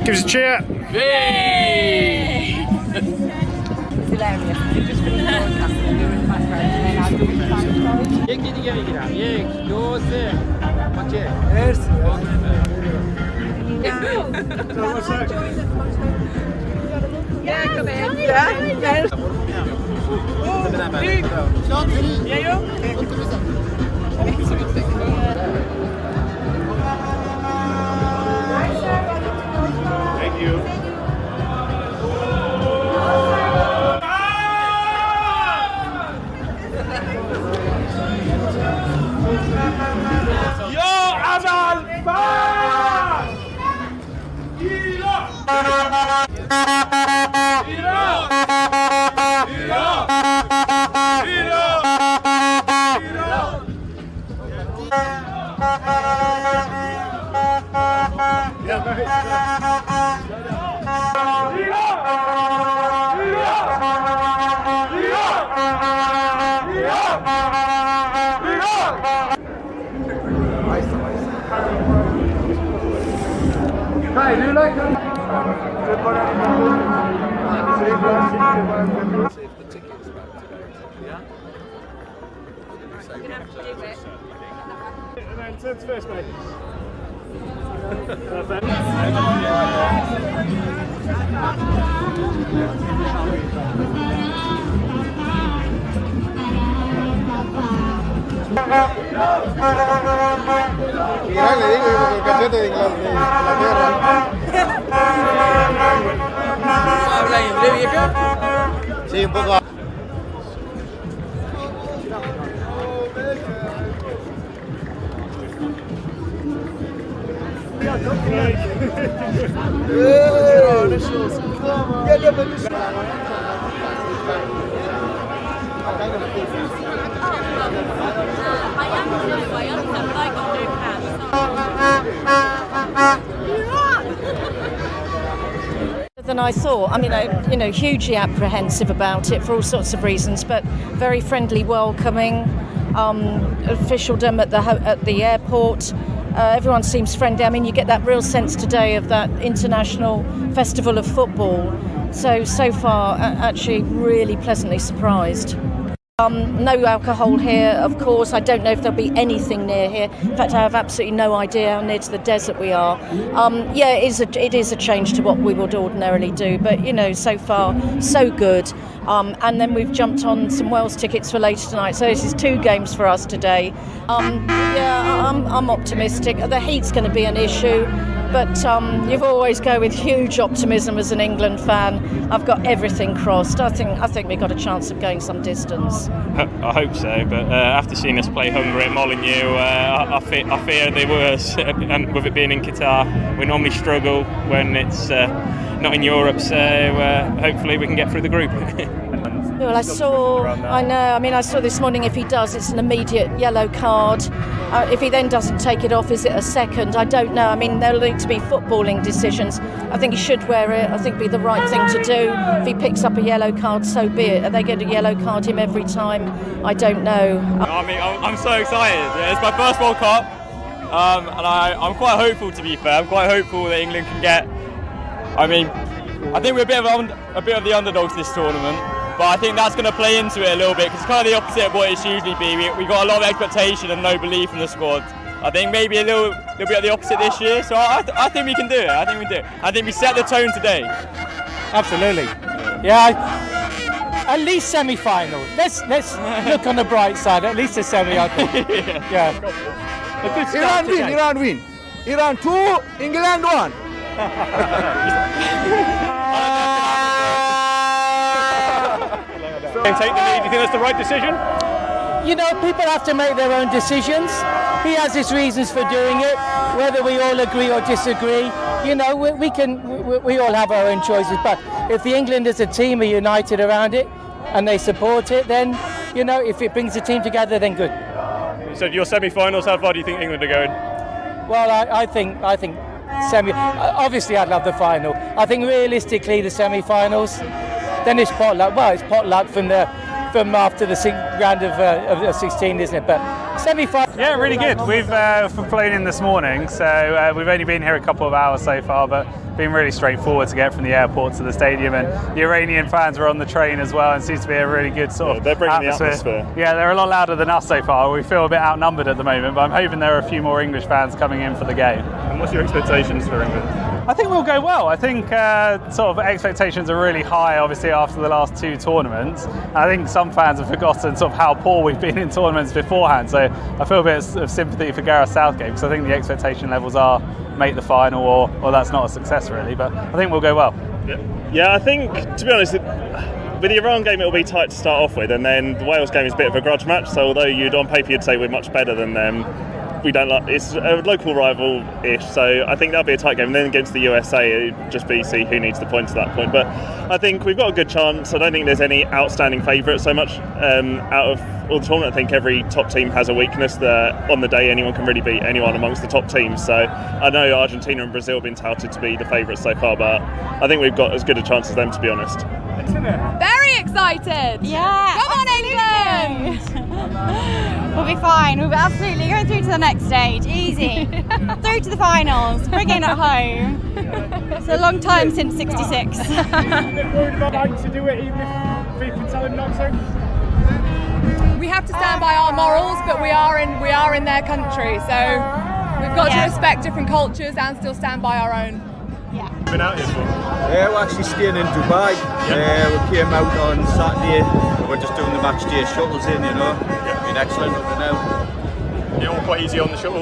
Give us a cheer. Yay! It's hilarious. We just finished broadcasting, we were in the background, and then I was trying to یک دیگه میگیرم. 1 2 3 اوکی. مرسی. Yeah, come in. Yeah. Thank you. Hi, do you like them? Save the tickets back today. Yeah? And then sense first, mate. Irán le digo con el cachete de Inglaterra. ¿Habla inglés, vieja? Sí, un poco. Than I thought. I mean, hugely apprehensive about it for all sorts of reasons, but very friendly, welcoming. Officialdom at the airport. Everyone seems friendly. I mean, you get that real sense today of that international festival of football. So far, actually, really pleasantly surprised. No alcohol here, of course. I don't know if there'll be anything near here. In fact, I have absolutely no idea how near to the desert we are. Yeah, it is a change to what we would ordinarily do, but so far, so good. And then we've jumped on some Wales tickets for later tonight, so this is 2 games for us today. Yeah, I'm optimistic. The heat's going to be an issue, but you've always go with huge optimism as an England fan. I've got everything crossed. I think we've got a chance of going some distance. I hope so, but after seeing us play Hungary at Molineux, I fear the worst. And with it being in Qatar, we normally struggle when it's not in Europe. So hopefully we can get through the group. Well, I saw this morning if he does, it's an immediate yellow card. If he then doesn't take it off, is it a second? I don't know. I mean, there'll need to be footballing decisions. I think he should wear it. I think it'd be the right thing to do. If he picks up a yellow card, so be it. Are they going to yellow card him every time? I don't know. I mean, I'm so excited. It's my first World Cup, and I'm quite hopeful, to be fair. I'm quite hopeful that England can get... I mean, I think we're a bit of the underdogs this tournament. But I think that's going to play into it a little bit because it's kind of the opposite of what it's usually be. We got a lot of expectation and no belief in the squad. I think maybe a little bit of the opposite this year. So I think we can do it. I think we do. I think we set the tone today. Absolutely. Yeah. At least semi-final. Let's look on the bright side. At least a semi, I think. Yeah. A good start today. Iran win. Iran 2, England 1. Take the lead. Do you think that's the right decision? People have to make their own decisions. He has his reasons for doing it. Whether we all agree or disagree, we all have our own choices. But if the England as a team are united around it and they support it, then if it brings the team together, then good. So your semi-finals, how far do you think England are going? Well, I think semi. Obviously, I'd love the final. I think realistically, the semi-finals. Then it's potluck. Well, it's potluck from after the round of 16, isn't it? But Semi-final. Yeah, really good. We've flown in this morning, so we've only been here a couple of hours so far, but been really straightforward to get from the airport to the stadium. And the Iranian fans were on the train as well, and seems to be a really good sort of they're bringing atmosphere. the atmosphere. Yeah, they're a lot louder than us so far. We feel a bit outnumbered at the moment, but I'm hoping there are a few more English fans coming in for the game. And what's your expectations for England? I think we'll go well. I think sort of expectations are really high, obviously, after the last two tournaments. And I think some fans have forgotten sort of how poor we've been in tournaments beforehand. So I feel a bit of sympathy for Gareth Southgate, because I think the expectation levels are make the final or that's not a success really. But I think we'll go well. Yeah, I think, to be honest, with the Iran game it'll be tight to start off with, and then the Wales game is a bit of a grudge match. So although on paper you'd say we're much better than them, we don't like. It's a local rival-ish, so I think that'll be a tight game. And then against the USA, it'll just be see who needs the points at that point. But I think we've got a good chance. I don't think there's any outstanding favourites so much out of all the tournament. I think every top team has a weakness that on the day anyone can really beat anyone amongst the top teams. So I know Argentina and Brazil have been touted to be the favourites so far, but I think we've got as good a chance as them, to be honest. Very excited! Yeah! Come on, England! We'll be fine. We'll be absolutely going through to the next stage. Easy. Through to the finals. Bringing it home. It's a long time since '66. Are you worried about having to do it even if we can tell him not to? We have to stand by our morals, but we are in their country, so we've got to respect different cultures and still stand by our own. Yeah. Been out here for? We're actually staying in Dubai. We came out on Saturday. We're just doing the match day shuttles in, you know. Been excellent up and out. You're all quite easy on the shuttle.